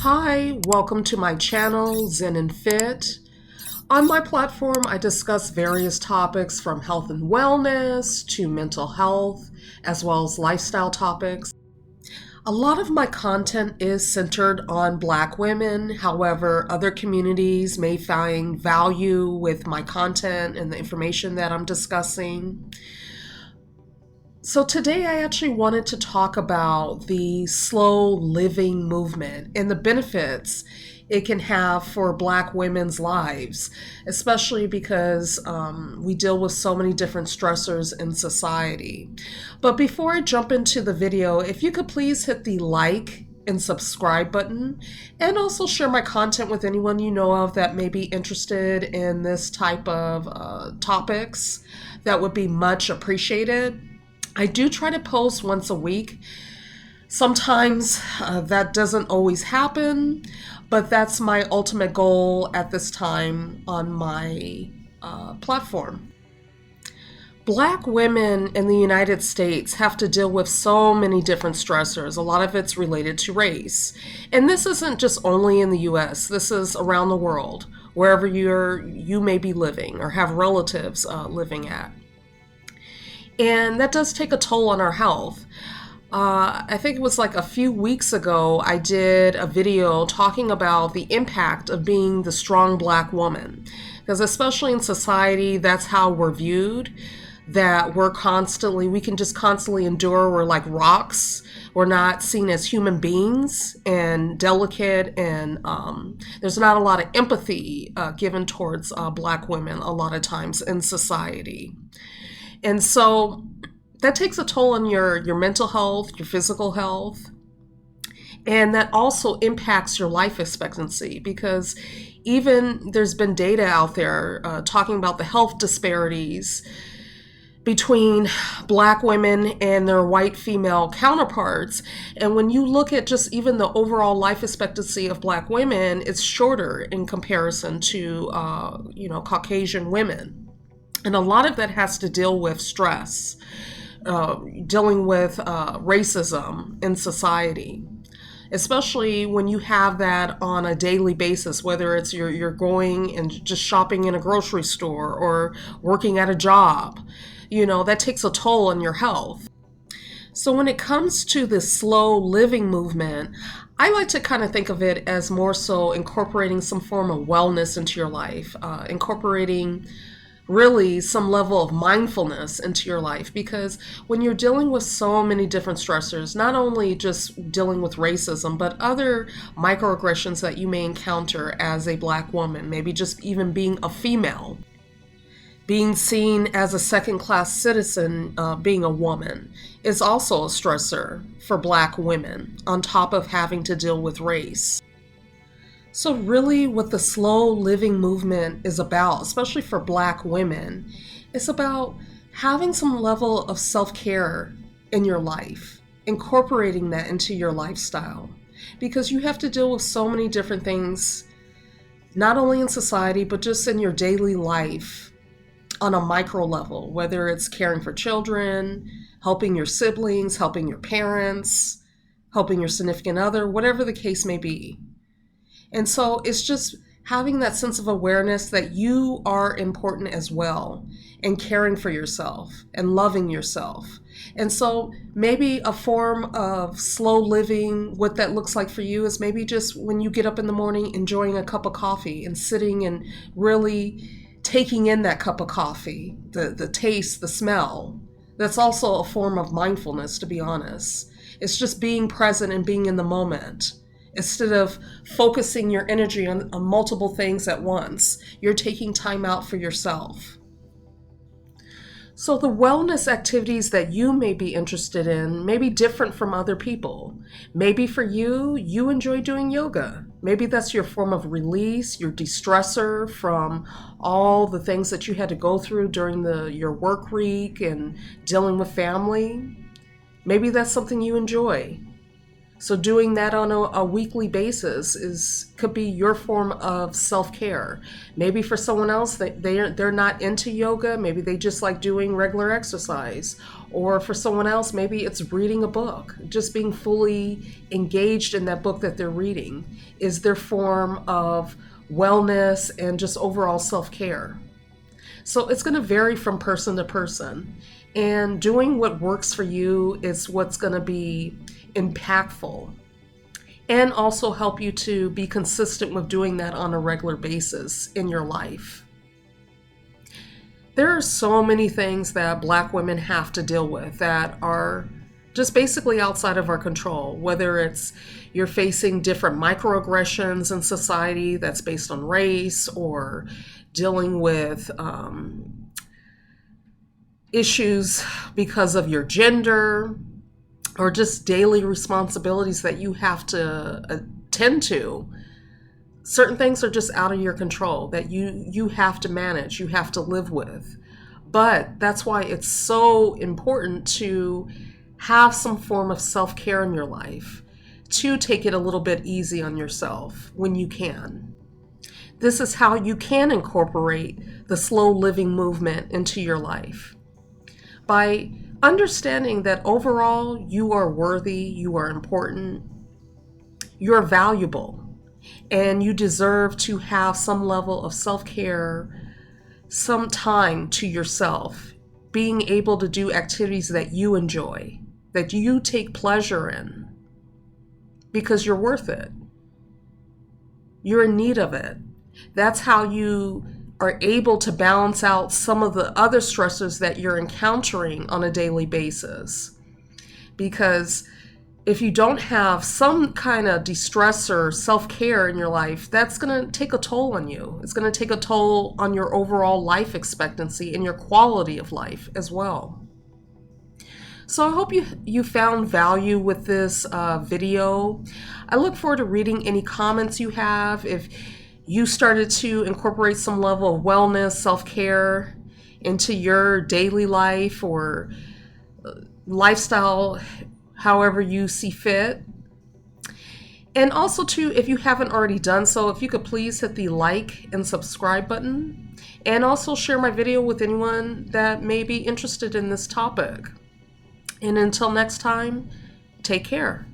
Hi, welcome to my channel, Zen and Fit. On my platform, I discuss various topics from health and wellness to mental health, as well as lifestyle topics. A lot of my content is centered on Black women. However, other communities may find value with my content and the information that I'm discussing. So today I actually wanted to talk about the slow living movement and the benefits it can have for Black women's lives, especially because we deal with so many different stressors in society. But before I jump into the video, if you could please hit the like and subscribe button, and also share my content with anyone you know of that may be interested in this type of topics, that would be much appreciated. I do try to post once a week. Sometimes that doesn't always happen, but that's my ultimate goal at this time on my platform. Black women in the United States have to deal with so many different stressors. A lot of it's related to race. And this isn't just only in the US, this is around the world, wherever you may be living or have relatives living at. And that does take a toll on our health. I think it was like a few weeks ago, I did a video talking about the impact of being the strong Black woman. Because especially in society, that's how we're viewed, that we can just constantly endure. We're like rocks. We're not seen as human beings and delicate, and there's not a lot of empathy given towards Black women a lot of times in society. And so that takes a toll on your mental health, your physical health, and that also impacts your life expectancy, because even there's been data out there talking about the health disparities between Black women and their white female counterparts. And when you look at just even the overall life expectancy of Black women, it's shorter in comparison to Caucasian women. And a lot of that has to deal with stress, dealing with racism in society, especially when you have that on a daily basis, whether it's you're going and just shopping in a grocery store or working at a job. That takes a toll on your health. So when it comes to this slow living movement, I like to kind of think of it as more so incorporating some form of wellness into your life, incorporating really some level of mindfulness into your life, because when you're dealing with so many different stressors, not only just dealing with racism, but other microaggressions that you may encounter as a Black woman, maybe just even being a female, being seen as a second-class citizen, being a woman, is also a stressor for Black women, on top of having to deal with race. So really what the slow living movement is about, especially for Black women, it's about having some level of self-care in your life, incorporating that into your lifestyle, because you have to deal with so many different things, not only in society, but just in your daily life on a micro level, whether it's caring for children, helping your siblings, helping your parents, helping your significant other, whatever the case may be. And so it's just having that sense of awareness that you are important as well, and caring for yourself and loving yourself. And so maybe a form of slow living, what that looks like for you is maybe just when you get up in the morning, enjoying a cup of coffee and sitting and really taking in that cup of coffee, the taste, the smell. That's also a form of mindfulness, to be honest. It's just being present and being in the moment. Instead of focusing your energy on multiple things at once, you're taking time out for yourself. So the wellness activities that you may be interested in may be different from other people. Maybe for you enjoy doing yoga. Maybe that's your form of release, your de-stressor from all the things that you had to go through during your work week and dealing with family. Maybe that's something you enjoy. So doing that on a weekly basis could be your form of self-care. Maybe for someone else, they're not into yoga. Maybe they just like doing regular exercise. Or for someone else, maybe it's reading a book. Just being fully engaged in that book that they're reading is their form of wellness and just overall self-care. So it's going to vary from person to person. And doing what works for you is what's going to be impactful and also help you to be consistent with doing that on a regular basis in your life. There are so many things that Black women have to deal with that are just basically outside of our control, whether it's you're facing different microaggressions in society that's based on race, or dealing with issues because of your gender, or just daily responsibilities that you have to attend to. Certain things are just out of your control that you have to manage, you have to live with. But that's why it's so important to have some form of self-care in your life, to take it a little bit easy on yourself when you can. This is how you can incorporate the slow living movement into your life. By understanding that overall you are worthy, you are important, you are valuable, and you deserve to have some level of self-care, some time to yourself, being able to do activities that you enjoy, that you take pleasure in, because you're worth it. You're in need of it. That's how you are able to balance out some of the other stressors that you're encountering on a daily basis. Because if you don't have some kind of de-stress or self-care in your life, that's going to take a toll on you. It's going to take a toll on your overall life expectancy and your quality of life as well. So I hope you found value with this video. I look forward to reading any comments you have. If you started to incorporate some level of wellness, self-care into your daily life or lifestyle, however you see fit. And also too, if you haven't already done so, if you could please hit the like and subscribe button, and also share my video with anyone that may be interested in this topic. And until next time, take care.